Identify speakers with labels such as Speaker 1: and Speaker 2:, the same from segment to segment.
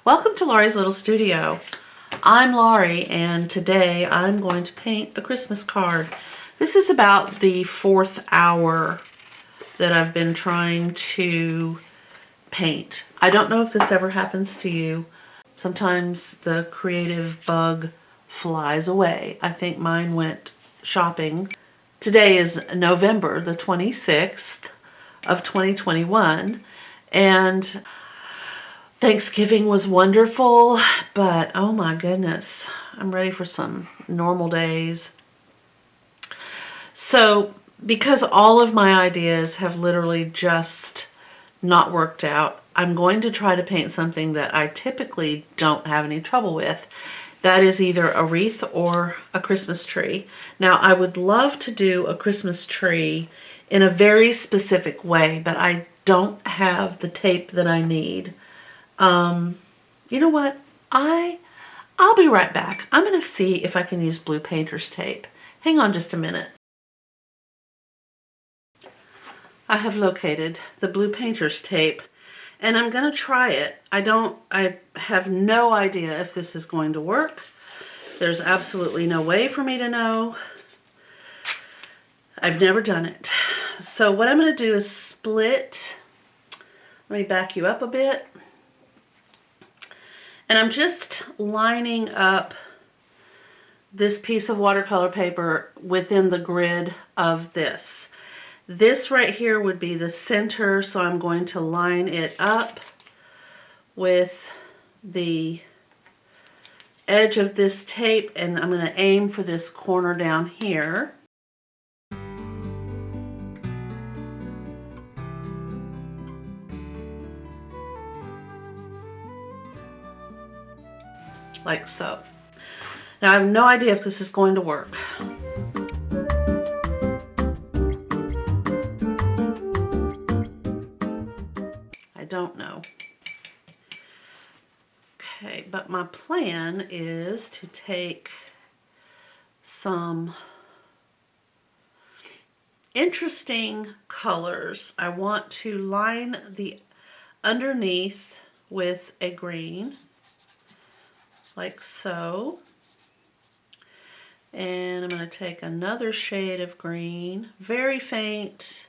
Speaker 1: Welcome to Laurie's Little Studio. I'm Laurie and today I'm going to paint a Christmas card. This is about the 4th hour that I've been trying to paint. I don't know if this ever happens to you. Sometimes the creative bug flies away. I think mine went shopping. Today is November the 26th of 2021 and Thanksgiving was wonderful, but oh my goodness, I'm ready for some normal days. So, because all of my ideas have literally just not worked out, I'm going to try to paint something that I typically don't have any trouble with. That is either a wreath or a Christmas tree. Now, I would love to do a Christmas tree in a very specific way, but I don't have the tape that I need. You know what? I'll be right back. I'm going to see if I can use blue painter's tape. Hang on just a minute. I have located the blue painter's tape and I'm going to try it. I have no idea if this is going to work. There's absolutely no way for me to know. I've never done it. So what I'm going to do is split. Let me back you up a bit. And I'm just lining up this piece of watercolor paper within the grid of this. This right here would be the center, so I'm going to line it up with the edge of this tape, and I'm going to aim for this corner down here. Like so. Now I have no idea if this is going to work. I don't know. Okay, but my plan is to take some interesting colors. I want to line the underneath with a green. Like so. And I'm going to take another shade of green, very faint,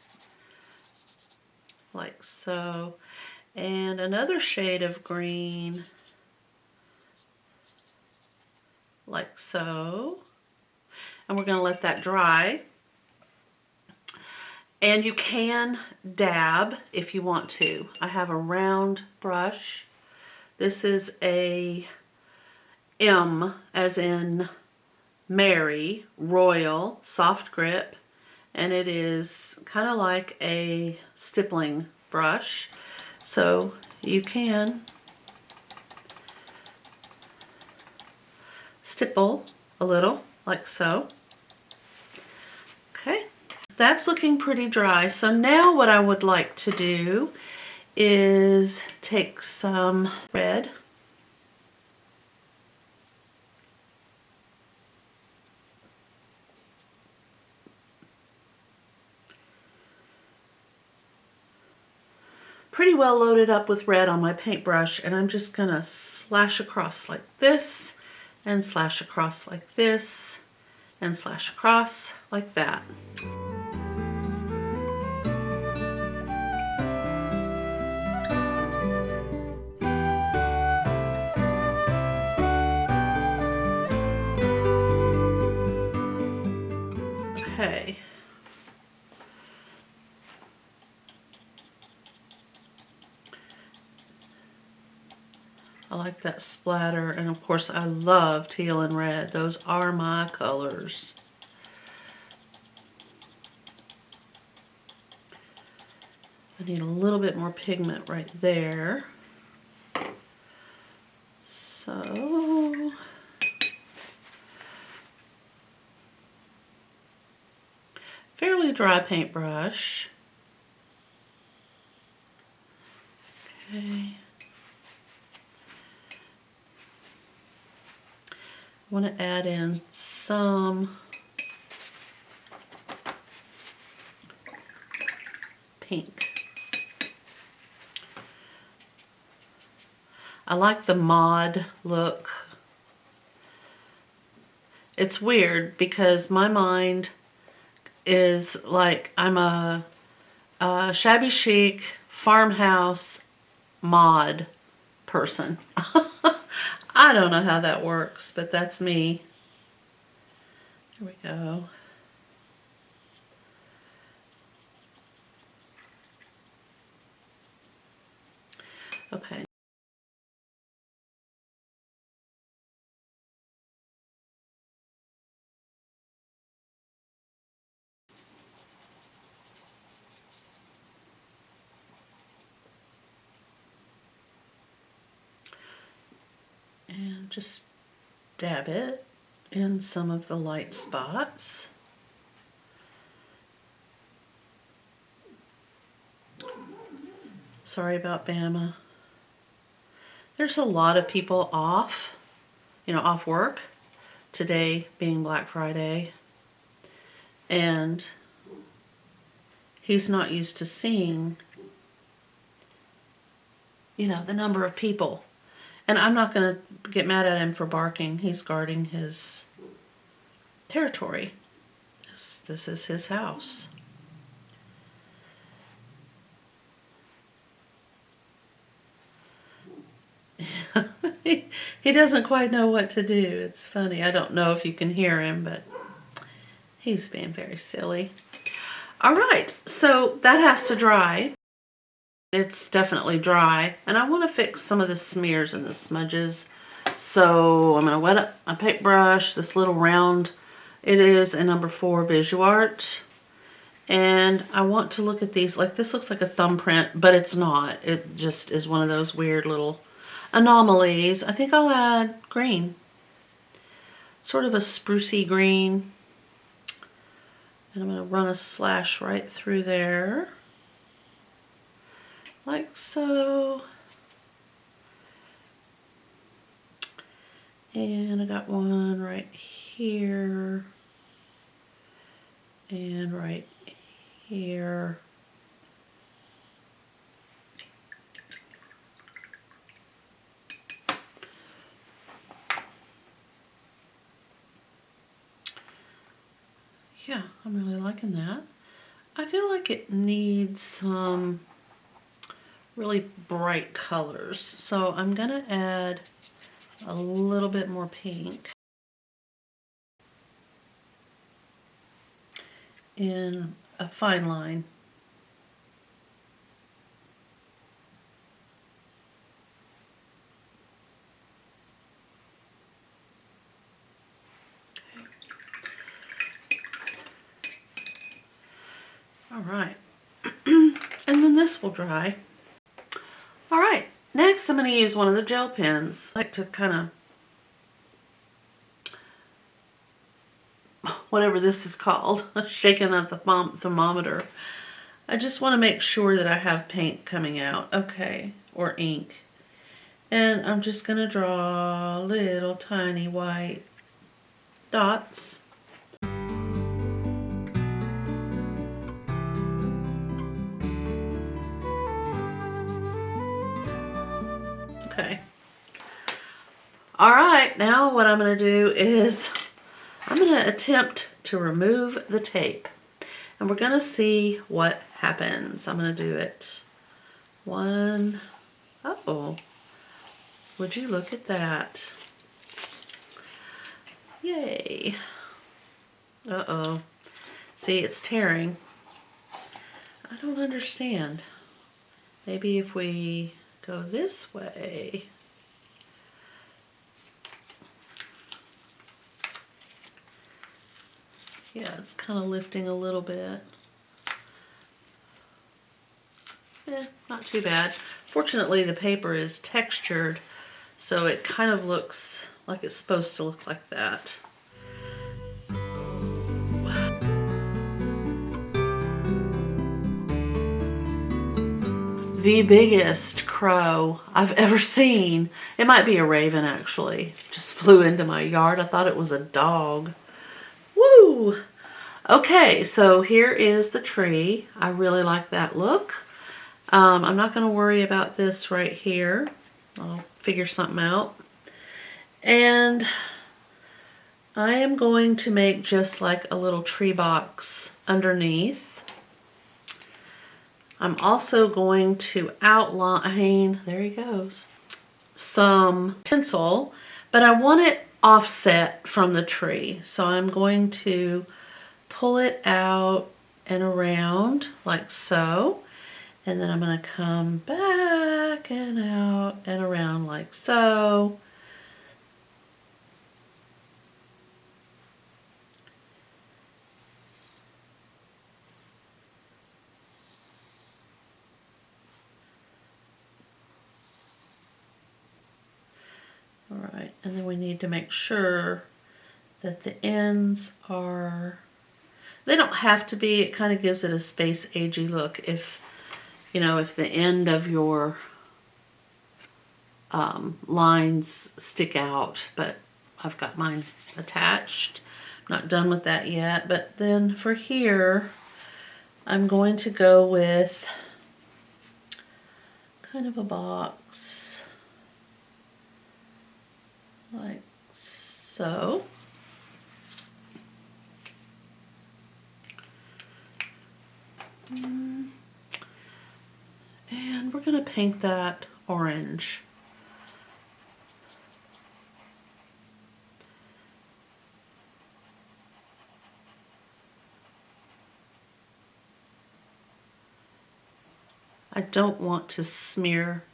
Speaker 1: like so, and another shade of green, like so. And we're going to let that dry. And you can dab if you want to. I have a round brush. This is a M as in Mary, Royal, soft grip, and it is kind of like a stippling brush, so you can stipple a little like so. Okay, that's looking pretty dry. So now what I would like to do is take some red. Pretty well loaded up with red on my paintbrush, and I'm just gonna slash across like this, and slash across like this, and slash across like that. Okay. I like that splatter, and of course I love teal and red. Those are my colors. I need a little bit more pigment right there. So fairly dry paintbrush. Okay. I want to add in some pink. I like the mod look. It's weird because my mind is like I'm a shabby chic farmhouse mod person. I don't know how that works, but that's me. Here we go. Okay. And just dab it in some of the light spots. Sorry about Bama. There's a lot of people off, off work. Today being Black Friday. And he's not used to seeing, the number of people. And I'm not going to get mad at him for barking. He's guarding his territory. This is his house. He doesn't quite know what to do. It's funny. I don't know if you can hear him, but he's being very silly. All right, so that has to dry. It's definitely dry, and I want to fix some of the smears and the smudges. So I'm going to wet up my paintbrush, this little round. It is a number 4 Visuart. And I want to look at these, like this looks like a thumbprint, but it's not. It just is one of those weird little anomalies. I think I'll add green. Sort of a sprucey green. And I'm going to run a slash right through there. Like so. And I got one right here. And right here. Yeah, I'm really liking that. I feel like it needs some really bright colors. So I'm gonna add a little bit more pink in a fine line. All right, and then this will dry. All right, next I'm going to use one of the gel pens. I like to kind of, whatever this is called, shaking at the thermometer. I just want to make sure that I have paint coming out, okay, or ink. And I'm just going to draw little tiny white dots. Okay. All right, now what I'm going to do is I'm going to attempt to remove the tape. And we're going to see what happens. I'm going to do it. One. Oh. Would you look at that? Yay. Uh-oh. See, it's tearing. I don't understand. Maybe if we go this way. Yeah, it's kind of lifting a little bit. Not too bad. Fortunately, the paper is textured, so it kind of looks like it's supposed to look like that. The biggest crow I've ever seen. It might be a raven, actually. Just flew into my yard. I thought it was a dog. Woo! Okay, so here is the tree. I really like that look. I'm not going to worry about this right here. I'll figure something out. And I am going to make just like a little tree box underneath. I'm also going to outline, there he goes, some tinsel, but I want it offset from the tree. So I'm going to pull it out and around like so. And then I'm going to come back and out and around like so. All right, and then we need to make sure that the ends are, they don't have to be, it kind of gives it a space agey look if, you know, if the end of your lines stick out, but I've got mine attached. I'm not done with that yet, but then for here, I'm going to go with kind of a box like so. And we're going to paint that orange. I don't want to smear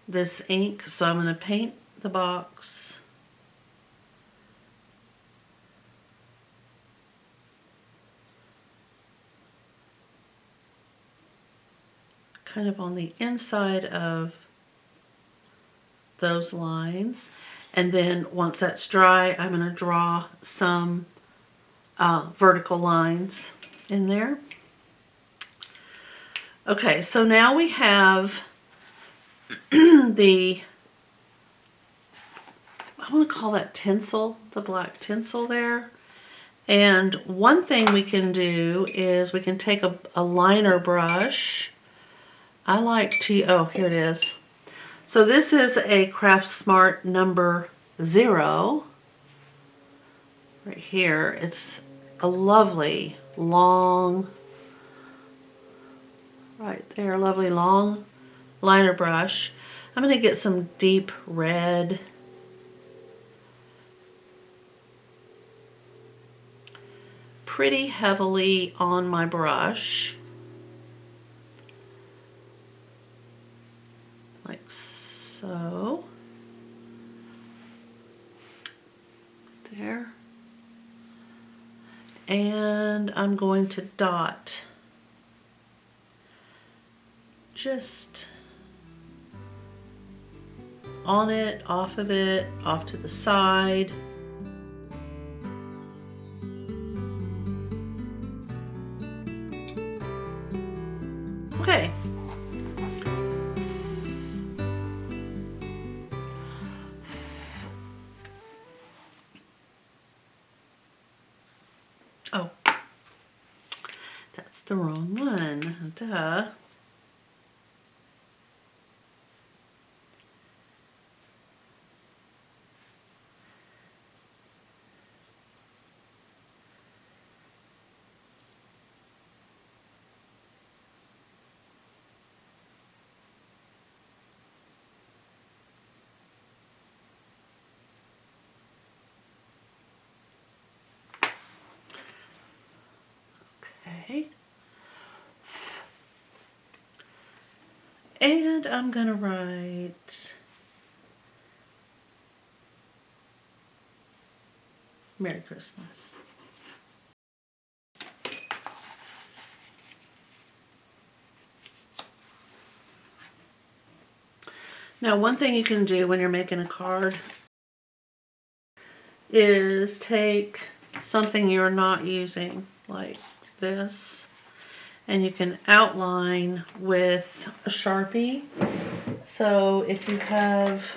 Speaker 1: this ink, so I'm going to paint the box kind of on the inside of those lines, and then once that's dry, I'm going to draw some vertical lines in there. Okay, so now we have the, I want to call that tinsel, the black tinsel there. And one thing we can do is we can take a liner brush. I like to, oh, here it is. So this is a Craft Smart number 0. Right here. It's a lovely long, right there, lovely long liner brush. I'm going to get some deep red. Pretty heavily on my brush. Like so. There. And I'm going to dot just on it, off of it, off to the side. Okay. Oh, that's the wrong one. Duh. Okay. And I'm going to write Merry Christmas. Now, one thing you can do when you're making a card is take something you're not using, like this, and you can outline with a Sharpie. So if you have,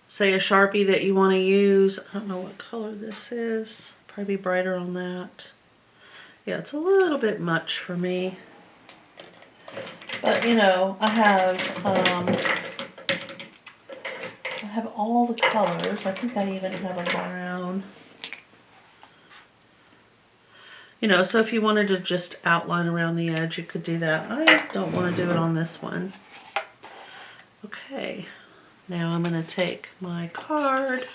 Speaker 1: say, a Sharpie that you want to use, I don't know what color this is, probably brighter on that. Yeah, it's a little bit much for me. But you know, I have all the colors. I think I even have a brown. You know, so if you wanted to just outline around the edge, you could do that. I don't want to do it on this one. Okay, now I'm going to take my card.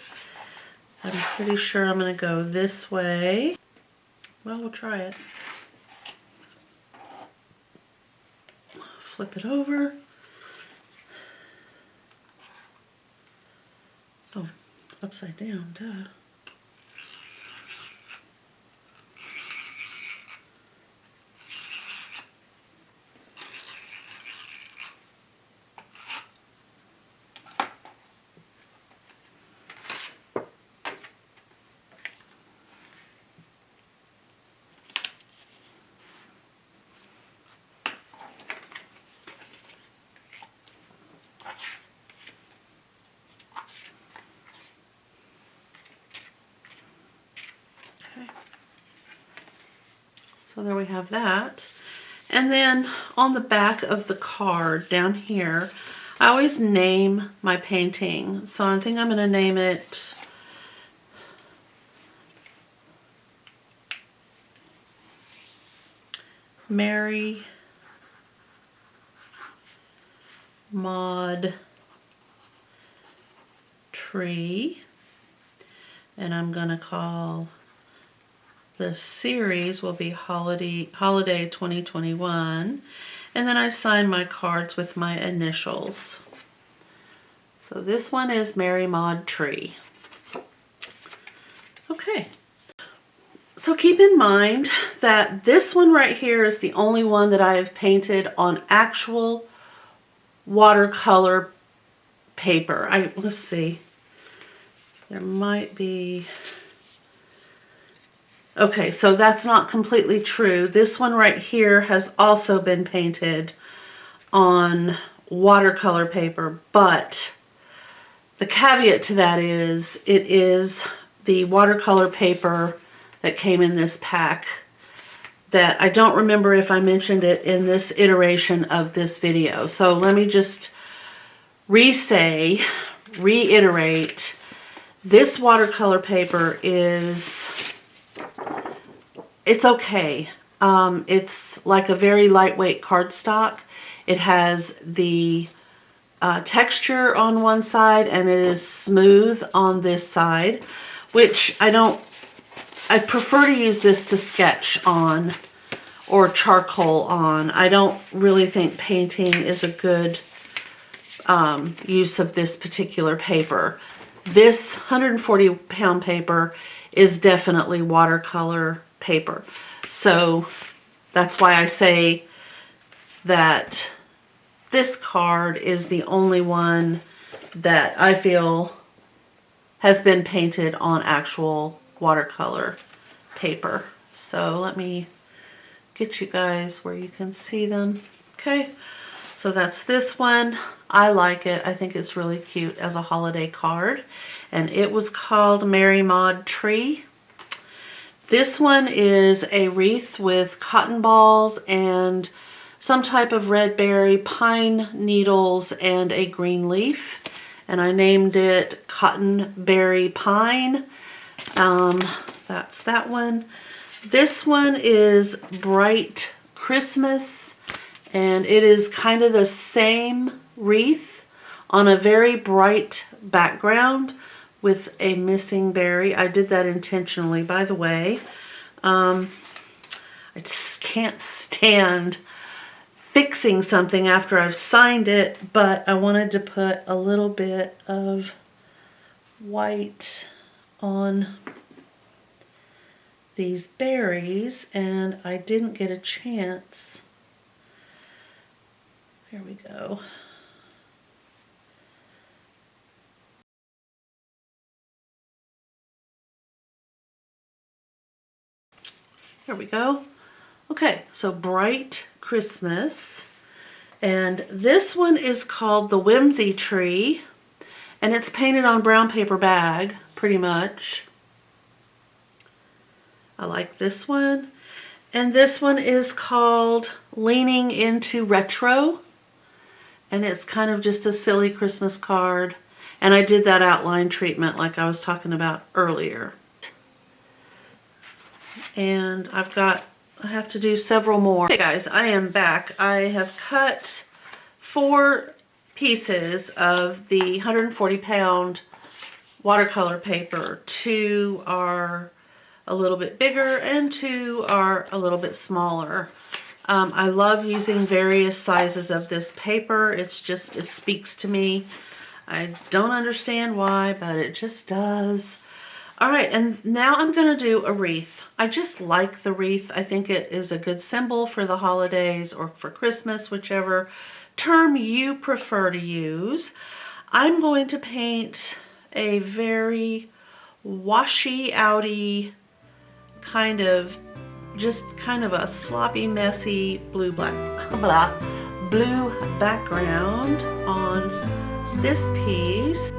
Speaker 1: I'm pretty sure I'm going to go this way. Well, we'll try it. Flip it over. Oh, upside down, duh. So there we have that. And then on the back of the card down here, I always name my painting. So I think I'm going to name it Mary Mod Tree. And I'm going to call the series will be Holiday 2021, and then I sign my cards with my initials. So this one is Mary Mod Tree. Okay, so keep in mind that this one right here is the only one that I have painted on actual watercolor paper. Let's see, there might be. Okay, so that's not completely true. This one right here has also been painted on watercolor paper, but the caveat to that is it is the watercolor paper that came in this pack that I don't remember if I mentioned it in this iteration of this video. So let me just reiterate, this watercolor paper is... it's okay. It's like a very lightweight cardstock. It has the texture on one side and it is smooth on this side, which I prefer to use this to sketch on or charcoal on. I don't really think painting is a good use of this particular paper. This 140-pound paper is definitely watercolor paper. So that's why I say that this card is the only one that I feel has been painted on actual watercolor paper. So let me get you guys where you can see them. Okay, so that's this one. I like it. I think it's really cute as a holiday card. And it was called Mary Mod Tree. This one is a wreath with cotton balls and some type of red berry, pine needles, and a green leaf. And I named it Cotton Berry Pine. That's that one. This one is Bright Christmas, and it is kind of the same wreath on a very bright background with a missing berry. I did that intentionally, by the way. I just can't stand fixing something after I've signed it, but I wanted to put a little bit of white on these berries, and I didn't get a chance. Here we go. Here we go. Okay, so Bright Christmas. And this one is called the Whimsy Tree. And it's painted on brown paper bag, pretty much. I like this one. And this one is called Leaning into Retro. And it's kind of just a silly Christmas card. And I did that outline treatment like I was talking about earlier. And I have to do several more. Okay guys, I am back. I have cut 4 pieces of the 140-pound watercolor paper. 2 are a little bit bigger and 2 are a little bit smaller. I love using various sizes of this paper. It speaks to me. I don't understand why, but it just does. All right, and now I'm going to do a wreath. I just like the wreath. I think it is a good symbol for the holidays or for Christmas, whichever term you prefer to use. I'm going to paint a very washy-outy kind of a sloppy, messy blue background on this piece.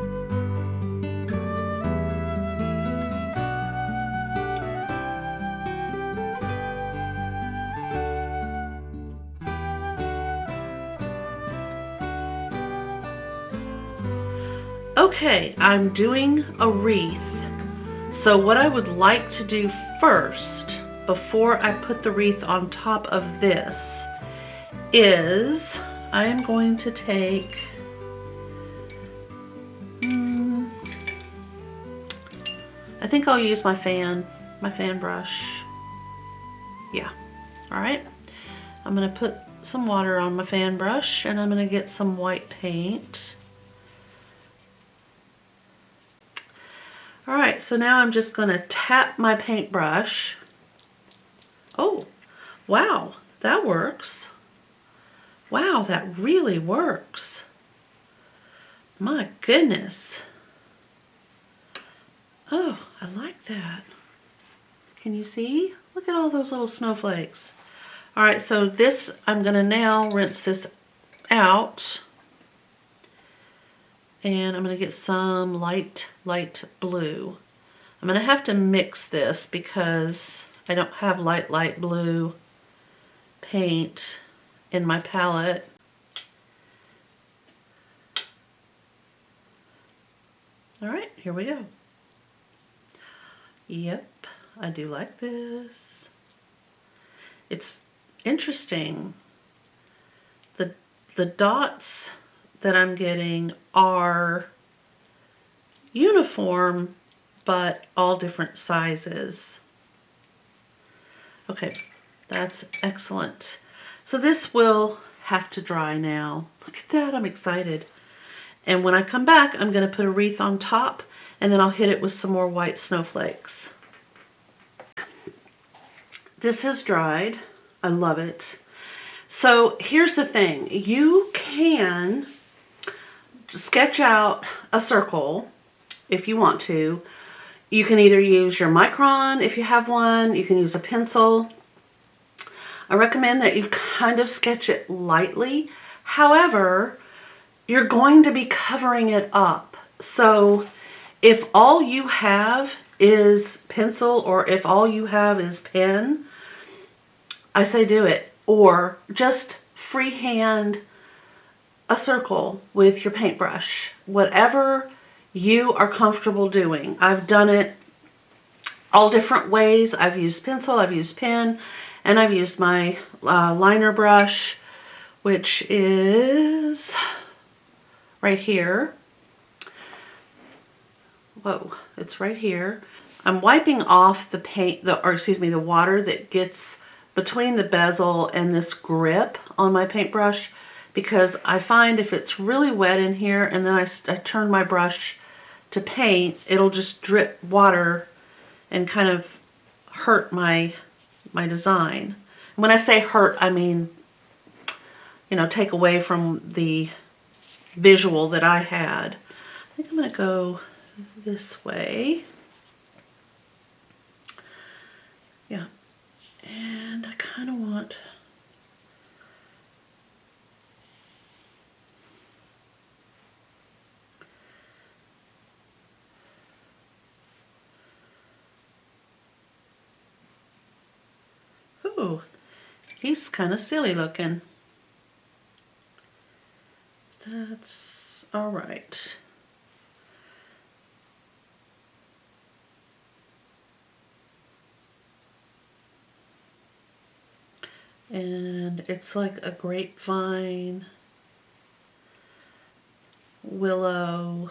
Speaker 1: Okay, I'm doing a wreath. So what I would like to do first, before I put the wreath on top of this, is I am going to take I think I'll use my fan brush. Yeah, all right. I'm gonna put some water on my fan brush and I'm gonna get some white paint. All right, so now I'm just gonna tap my paintbrush. Oh, wow, that works. Wow, that really works. My goodness. Oh, I like that. Can you see? Look at all those little snowflakes. All right, so this, I'm gonna now rinse this out. And I'm gonna get some light blue. I'm gonna have to mix this because I don't have light blue paint in my palette. All right, here we go. Yep, I do like this. It's interesting. The dots that I'm getting are uniform, but all different sizes. Okay, that's excellent. So this will have to dry now. Look at that, I'm excited. And when I come back, I'm gonna put a wreath on top and then I'll hit it with some more white snowflakes. This has dried. I love it. So here's the thing. You can sketch out a circle if you want to. You can either use your micron if you have one. You can use a pencil. I recommend that you kind of sketch it lightly. However, you're going to be covering it up. So if all you have is pencil or if all you have is pen, I say do it. Or just freehand a circle with your paintbrush. Whatever you are comfortable doing. I've done it all different ways. I've used pencil, I've used pen, and I've used my liner brush, which is right here. Whoa, it's right here. I'm wiping off the paint, the water that gets between the bezel and this grip on my paintbrush, because I find if it's really wet in here and then I turn my brush to paint, it'll just drip water and kind of hurt my design. And when I say hurt, I mean, you know, take away from the visual that I had. I think I'm gonna go this way. Yeah, and I kind of want ooh, Ooh, he's kind of silly looking. That's all right. And it's like a grapevine, willow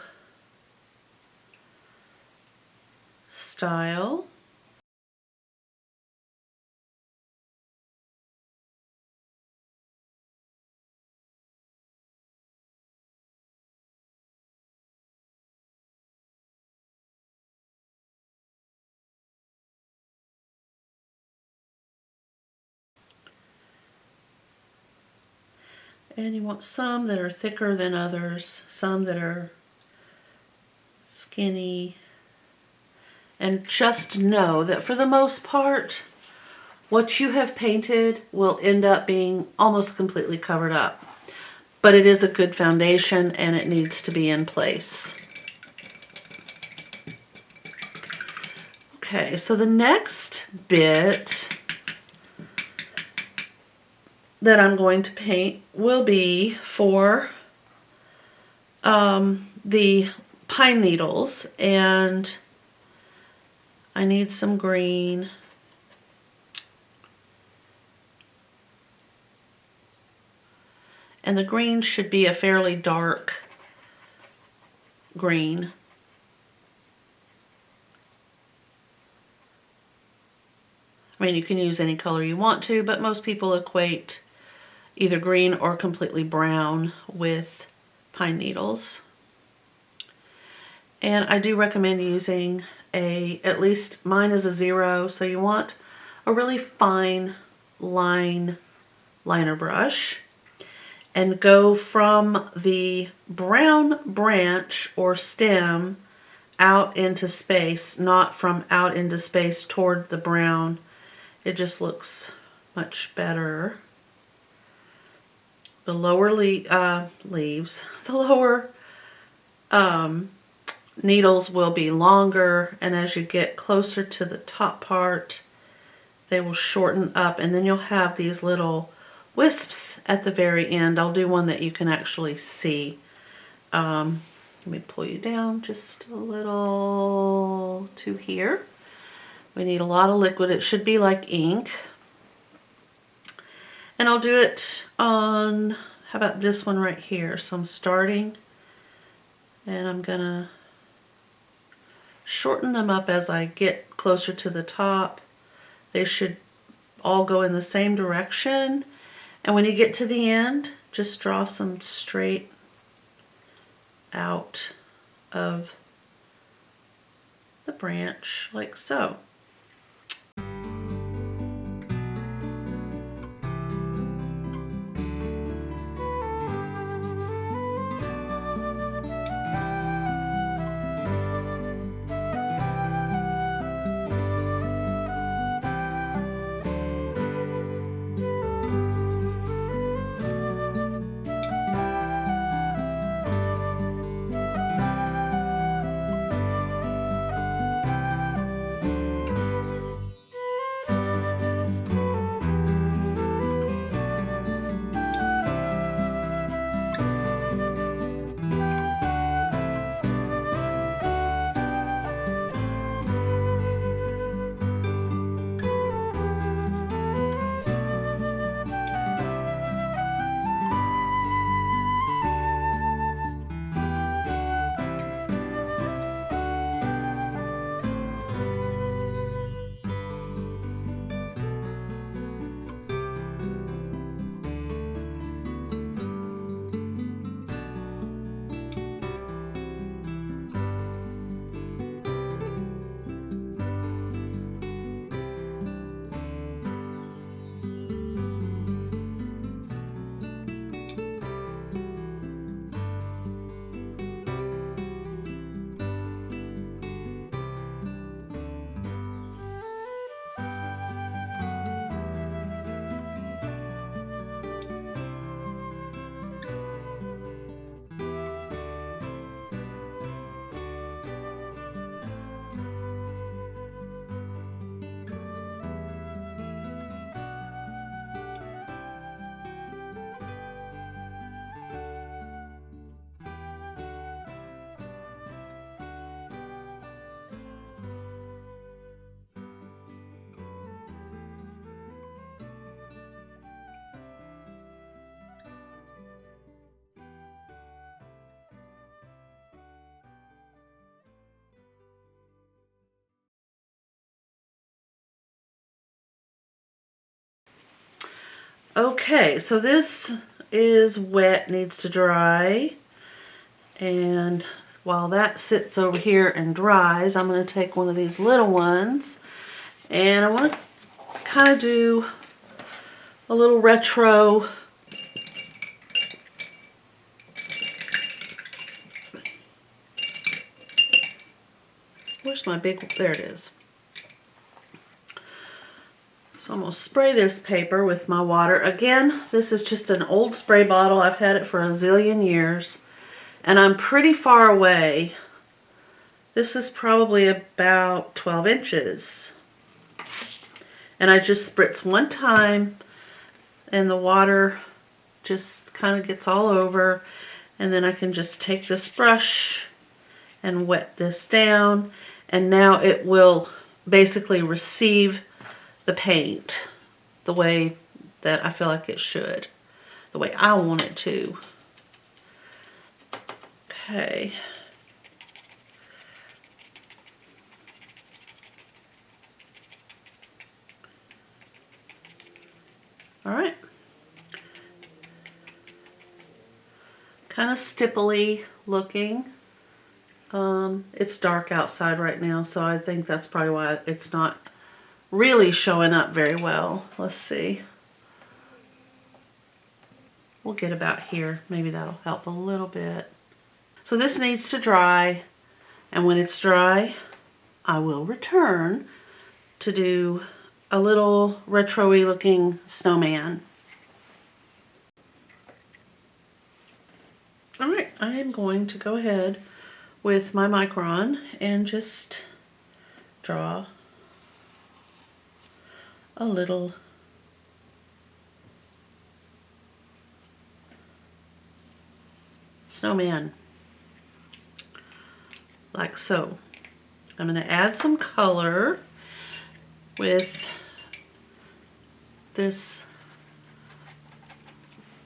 Speaker 1: style. And you want some that are thicker than others, some that are skinny. And just know that for the most part, what you have painted will end up being almost completely covered up. But it is a good foundation and it needs to be in place. Okay, so the next bit that I'm going to paint will be for the pine needles, and I need some green. And the green should be a fairly dark green. I mean, you can use any color you want to, but most people equate either green or completely brown with pine needles. And I do recommend using at least mine is a 0, so you want a really fine liner brush. And go from the brown branch or stem out into space, not from out into space toward the brown. It just looks much better. The lower leaves, the lower needles will be longer, and as you get closer to the top part, they will shorten up, and then you'll have these little wisps at the very end. I'll do one that you can actually see. Let me pull you down just a little to here. We need a lot of liquid. It should be like ink. And I'll do it on, how about this one right here? So I'm starting, and I'm gonna shorten them up as I get closer to the top. They should all go in the same direction. And when you get to the end, just draw some straight out of the branch, like so. Okay, so this is wet, needs to dry. And while that sits over here and dries, I'm going to take one of these little ones and I want to kind of do a little retro where's my big, there it is. So I'm going to spray this paper with my water. Again, this is just an old spray bottle. I've had it for a zillion years. And I'm pretty far away. This is probably about 12 inches. And I just spritz one time and the water just kind of gets all over. And then I can just take this brush and wet this down. And now it will basically receive the paint the way that I feel like it should. The way I want it to. Okay. All right. Kind of stipply looking. It's dark outside right now, so I think that's probably why it's not really showing up very well. Let's see. We'll get about here. Maybe that'll help a little bit. So this needs to dry, and when it's dry, I will return to do a little retro-y looking snowman. All right, I am going to go ahead with my micron and just draw a little snowman, like so. I'm going to add some color with this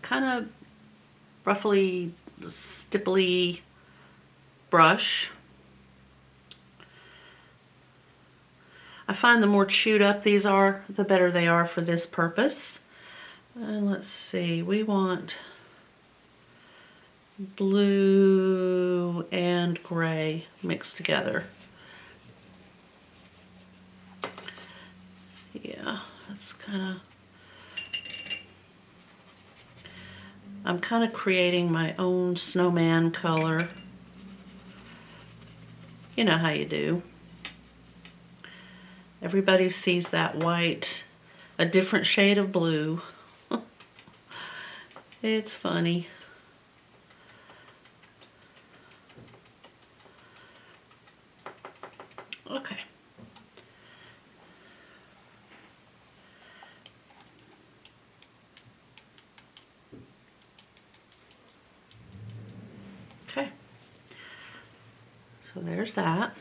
Speaker 1: kind of roughly stipply brush. I find the more chewed up these are, the better they are for this purpose. And let's see, we want blue and gray mixed together. Yeah, that's I'm kind of creating my own snowman color. You know how you do. Everybody sees that white, a different shade of blue. It's funny. Okay. Okay. So there's that.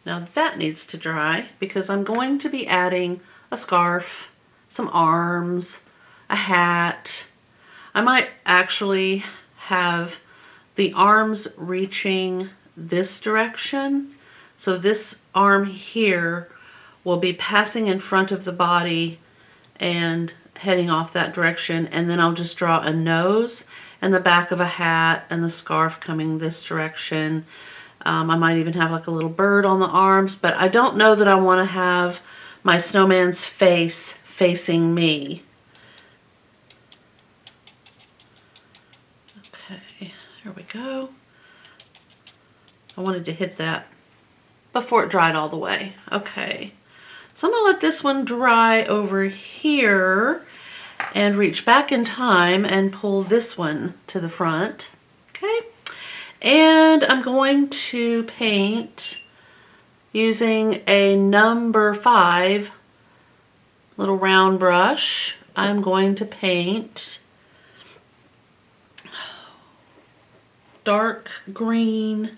Speaker 1: Now that needs to dry because I'm going to be adding a scarf, some arms, a hat. I might actually have the arms reaching this direction. So this arm here will be passing in front of the body and heading off that direction. And then I'll just draw a nose and the back of a hat and the scarf coming this direction. I might even have like a little bird on the arms, but I don't know that I want to have my snowman's face facing me. Okay, there we go. I wanted to hit that before it dried all the way. Okay, so I'm going to let this one dry over here and reach back in time and pull this one to the front. Okay. And I'm going to paint using a number 5 little round brush. I'm going to paint dark green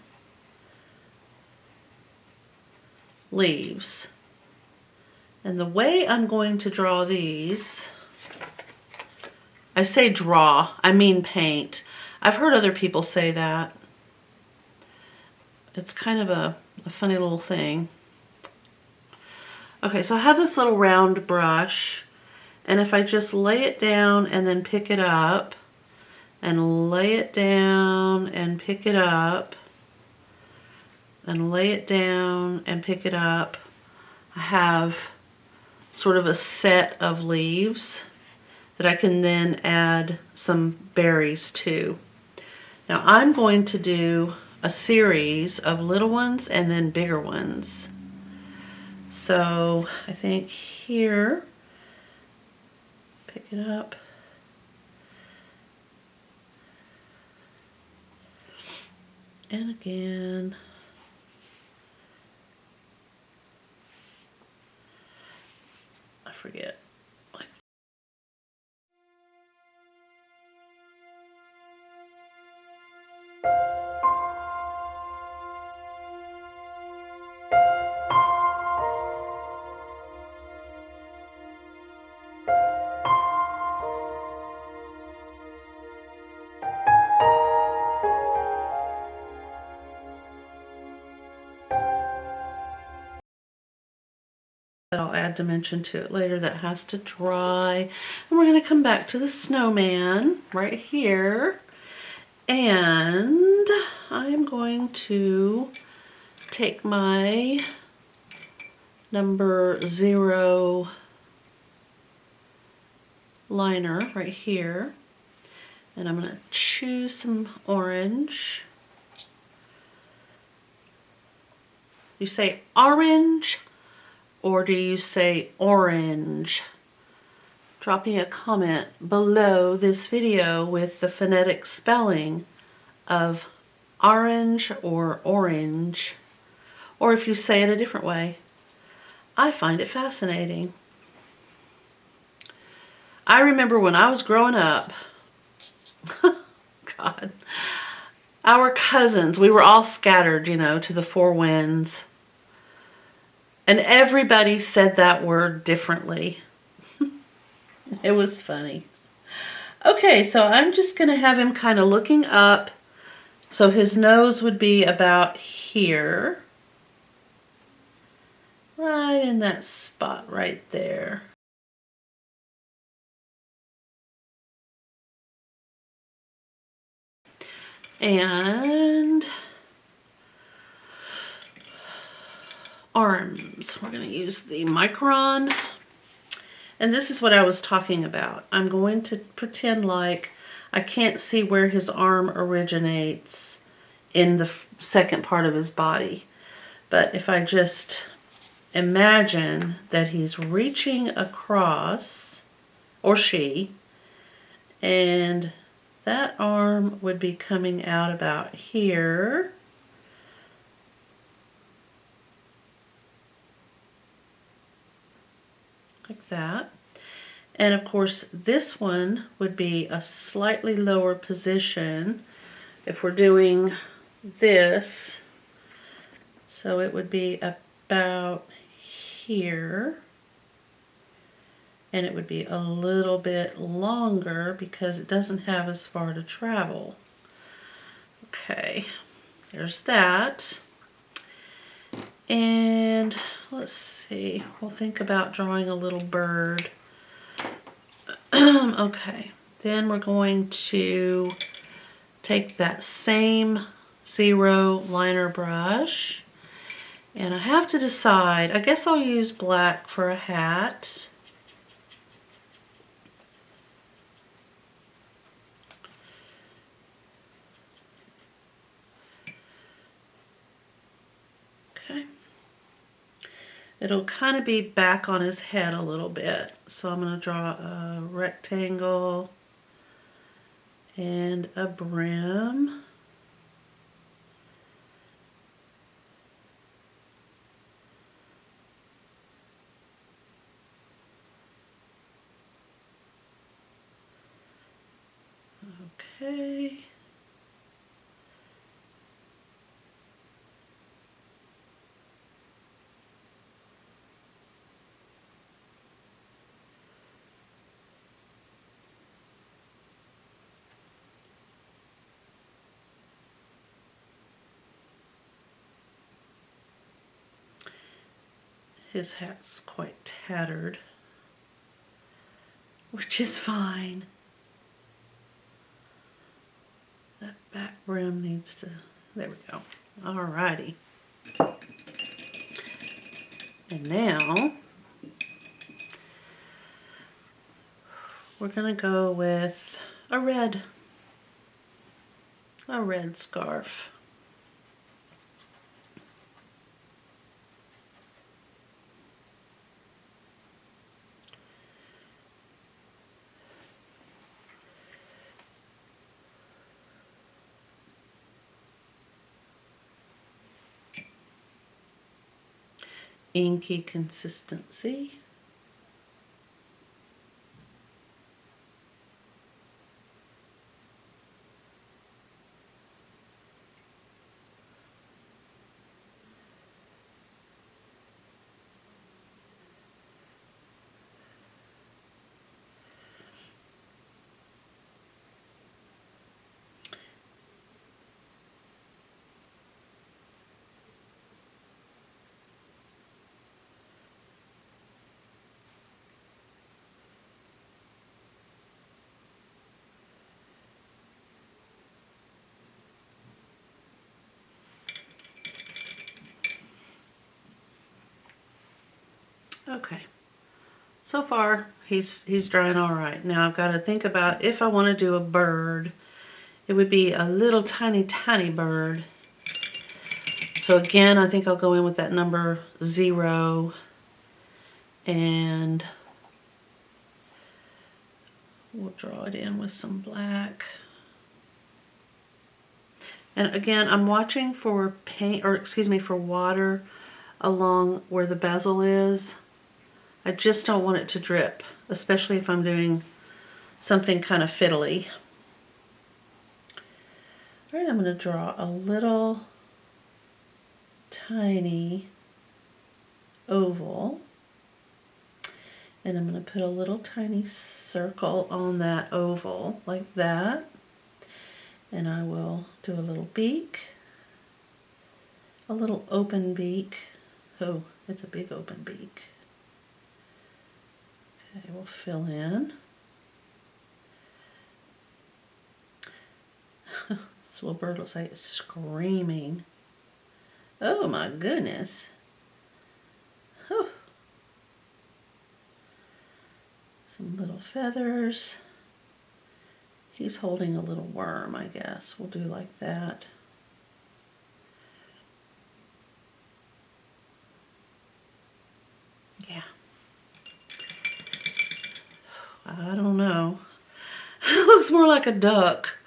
Speaker 1: leaves. And the way I'm going to draw these I say draw, I mean paint. I've heard other people say that. It's kind of a funny little thing. Okay, so I have this little round brush, and if I just lay it down and then pick it up, and lay it down and pick it up, and lay it down and pick it up, I have sort of a set of leaves that I can then add some berries to. Now I'm going to do a series of little ones and then bigger ones. So I think here, pick it up. And again. I forget. I'll add dimension to it later. That has to dry. And we're going to come back to the snowman right here. And I'm going to take my number 0 liner right here. And I'm going to choose some orange. You say orange, or do you say orange? Drop me a comment below this video with the phonetic spelling of orange or orange, or if you say it a different way. I find it fascinating. I remember when I was growing up, God, our cousins, we were all scattered, you know, to the four winds. And everybody said that word differently. It was funny. Okay, so I'm just going to have him kind of looking up. So his nose would be about here. Right in that spot right there. And arms. We're going to use the Micron. And this is what I was talking about. I'm going to pretend like I can't see where his arm originates in the second part of his body. But if I just imagine that he's reaching across, or she, and that arm would be coming out about here. Like that. And of course this one would be a slightly lower position if we're doing this. So it would be about here. And it would be a little bit longer because it doesn't have as far to travel. Okay, there's that. And let's see, we'll think about drawing a little bird. Okay, then we're going to take that same 0 liner brush, and I have to decide, I guess I'll use black for a hat. Okay. It'll kind of be back on his head a little bit. So I'm going to draw a rectangle and a brim. Okay. his hat's quite tattered, which is fine. That back brim needs to, there we go. Alrighty. And now we're gonna go with a red scarf. Inky consistency. Okay, so far he's drying all right. Now I've got to think about if I want to do a bird. It would be a little tiny bird. So again, I think I'll go in with that number 0 and we'll draw it in with some black. And again, I'm watching for paint, or excuse me, for water along where the bezel is. I just don't want it to drip, especially if I'm doing something kind of fiddly. All right, I'm going to draw a little tiny oval. And I'm going to put a little tiny circle on that oval, like that. And I will do a little beak, a little open beak. Oh, it's a big open beak. Okay, we'll fill in. This little bird looks like it's screaming. Oh my goodness. Oh. Some little feathers. He's holding a little worm, I guess. We'll do like that. Yeah. I don't know. It looks more like a duck.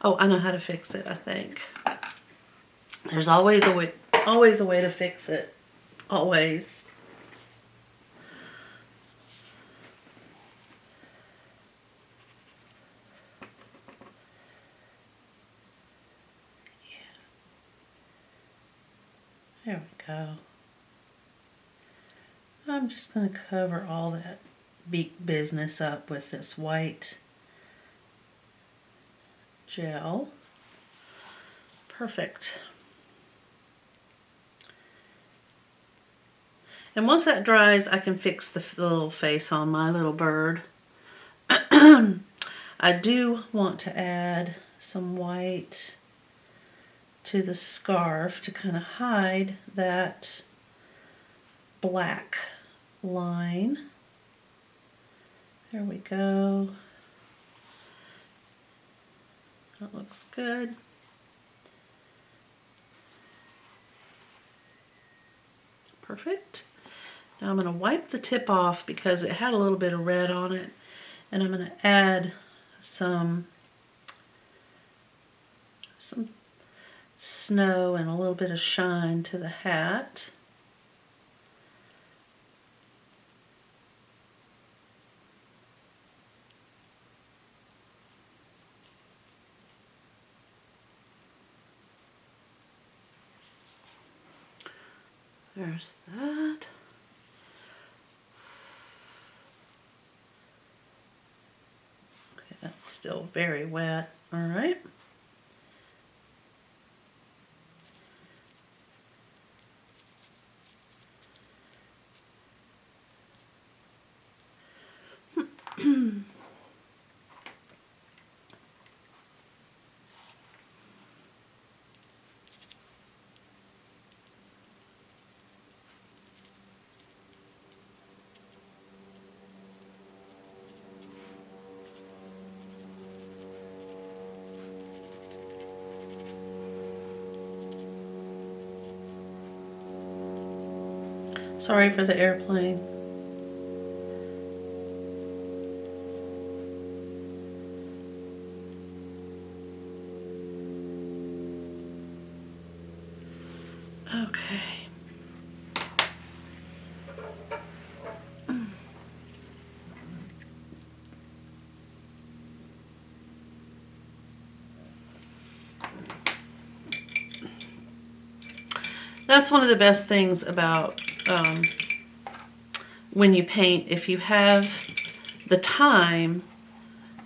Speaker 1: Oh, I know how to fix it, I think. There's always a way to fix it. Always. Yeah. There we go. I'm just going to cover all that beak business up with this white gel. Perfect. And once that dries, I can fix the little face on my little bird. I do want to add some white to the scarf to kind of hide that black line. There we go. That looks good. Perfect. Now I'm going to wipe the tip off because it had a little bit of red on it, and I'm going to add some snow and a little bit of shine to the hat. There's that. Okay, that's still very wet. All right. Sorry for the airplane. Okay. That's one of the best things about when you paint. If you have the time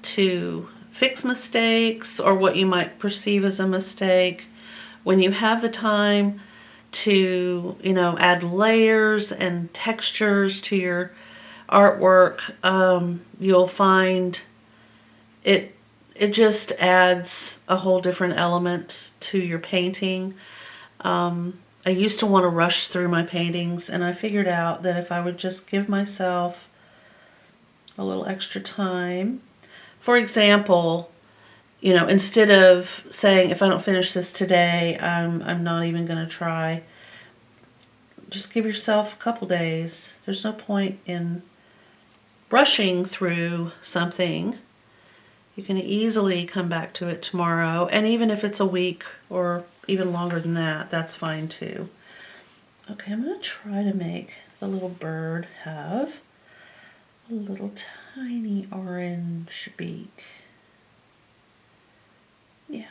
Speaker 1: to fix mistakes or what you might perceive as a mistake, when you have the time to, you know, add layers and textures to your artwork, you'll find it just adds a whole different element to your painting. I used to want to rush through my paintings, and I figured out that if I would just give myself a little extra time, for example, you know, instead of saying, if I don't finish this today, I'm not even going to try, just give yourself a couple days. There's no point in rushing through something. You can easily come back to it tomorrow, and even if it's a week or even longer than that, that's fine too. Okay, I'm going to try to make the little bird have a little tiny orange beak. Yeah.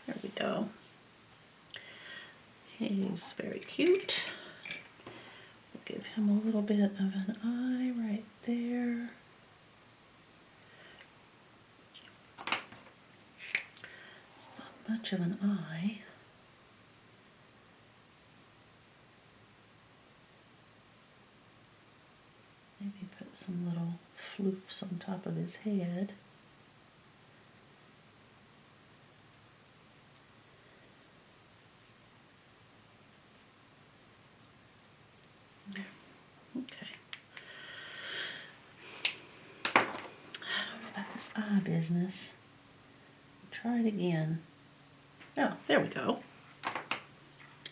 Speaker 1: There we go. He's very cute. We'll give him a little bit of an eye right there. It's not much of an eye. Maybe put some little floofs on top of his head. Okay. I don't know about this eye business. Try it again. Oh, there we go.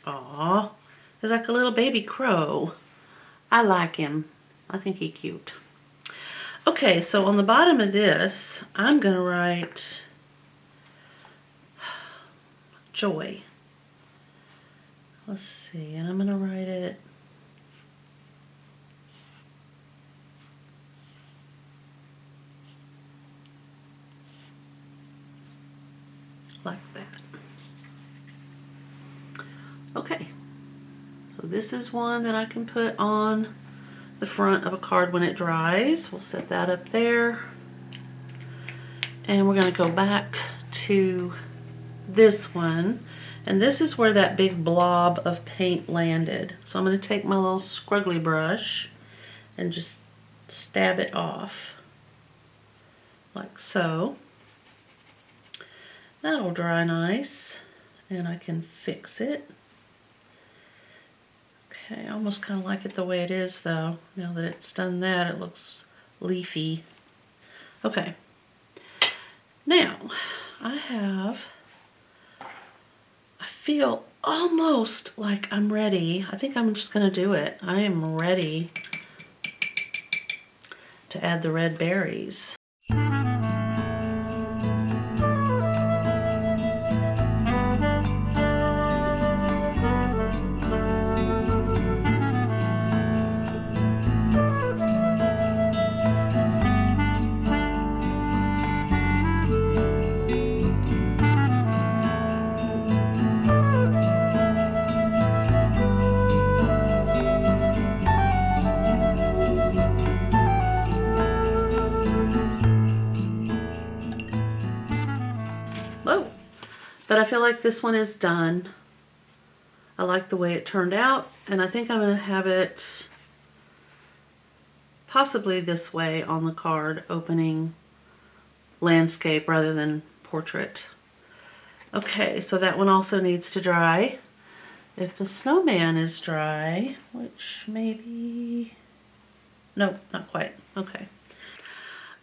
Speaker 1: Aw, he's like a little baby crow. I like him. I think he's cute. Okay, so on the bottom of this, I'm going to write joy. Let's see, and I'm going to write it like that. Okay, so this is one that I can put on the front of a card when it dries. We'll set that up there. And we're going to go back to this one. And this is where that big blob of paint landed. So I'm going to take my little scruggly brush and just stab it off. Like so. That'll dry nice. And I can fix it. Okay, I almost kind of like it the way it is though. Now that it's done that, it looks leafy. Okay. Now, I feel almost like I'm ready. I think I'm just going to do it. I am ready to add the red berries. But I feel like this one is done. I like the way it turned out, and I think I'm going to have it possibly this way on the card, opening landscape rather than portrait. Okay, so that one also needs to dry. If the snowman is dry, which maybe, no, not quite, okay.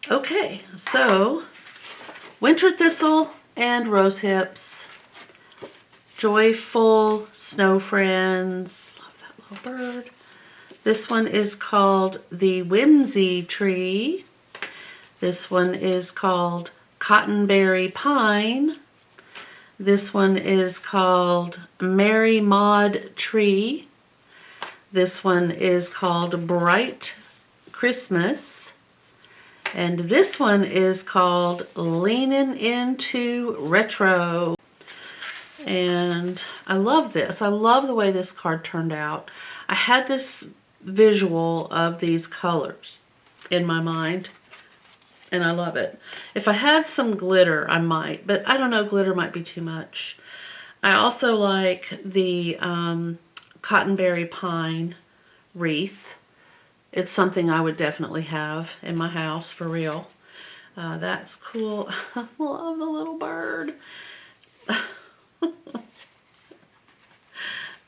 Speaker 1: Okay, so winter thistle and rose hips, joyful snow friends, love that little bird. This one is called the Whimsy Tree. This one is called Cottonberry Pine. This one is called Merry Maud Tree. This one is called Bright Christmas. And this one is called Leanin' Into Retro. And I love this. I love the way this card turned out. I had this visual of these colors in my mind, and I love it. If I had some glitter, I might, but I don't know, glitter might be too much. I also like the Cottonberry Pine wreath. It's something I would definitely have in my house, for real. That's cool. I love the little bird.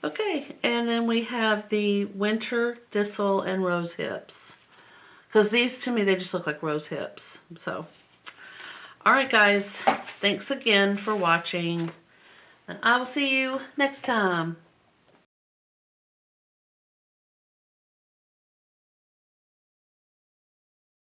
Speaker 1: Okay, and then we have the winter thistle and rose hips. Because these, to me, they just look like rose hips. So, all right, guys. Thanks again for watching. And I will see you next time.